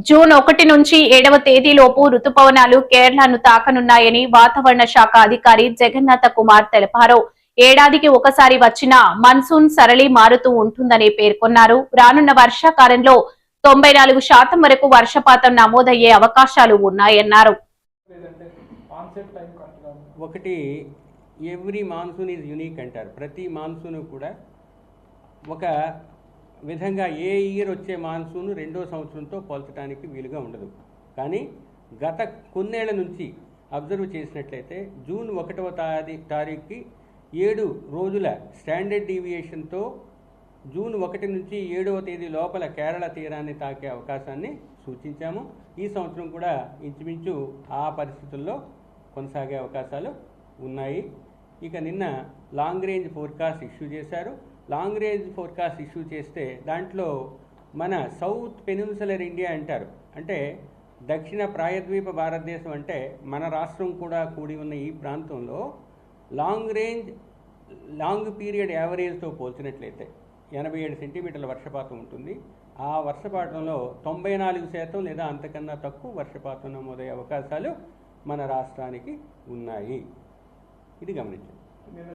June 1 నుంచి 7వ తేదీలోపు రుతుపవనాలు కేరళను తాకనున్నాయని వాతావరణ శాఖ అధికారి జగన్నాథ కుమార్ తెలిపారు. ఏడాదికి ఒకసారి వచ్చిన మన్సూన్ సరళి మారుతూ ఉంటుందని పేర్కొన్నారు. రానున్న వర్షాకాలంలో 94% వరకు వర్షపాతం నమోదయ్యే అవకాశాలు ఉన్నాయన్నారు. ఒకటి ఎవ్రీ మాన్సూన్ ఈజ్ యూనిక్ అంటారు. ప్రతి మాన్సూన్ కూడా ఒక విధంగా ఏ ఇయర్ వచ్చే మాన్సూన్ రెండో సంవత్సరంతో పోల్చడానికి వీలుగా ఉండదు. కానీ గత కొన్నేళ్ల నుంచి అబ్జర్వ్ చేసినట్లయితే జూన్ 1వ తారీఖుకి 7 రోజుల స్టాండర్డ్ డీవియేషన్తో జూన్ 1 నుంచి 7వ తేదీ లోపల కేరళ తీరాన్ని తాకే అవకాశాన్ని సూచించాము. ఈ సంవత్సరం కూడా ఇంచుమించు ఆ పరిస్థితుల్లో కొనసాగే అవకాశాలు ఉన్నాయి. ఇక నిన్న లాంగ్ రేంజ్ ఫోర్కాస్ట్ ఇష్యూ చేశారు. లాంగ్ రేంజ్ ఫోర్కాస్ట్ ఇష్యూ చేస్తే దాంట్లో మన సౌత్ పెనిన్సులర్ ఇండియా అంటారు, అంటే దక్షిణ ప్రాయద్వీప భారతదేశం, అంటే మన రాష్ట్రం కూడా కూడి ఉన్న ఈ ప్రాంతంలో లాంగ్ పీరియడ్ యావరేజ్తో పోల్చినట్లయితే 87 సెంటీమీటర్ల వర్షపాతం ఉంటుంది. ఆ వర్షపాతంలో 94% లేదా అంతకన్నా తక్కువ వర్షపాతం నమోదయ్యే అవకాశాలు మన రాష్ట్రానికి ఉన్నాయి. ఇది గమనించండి.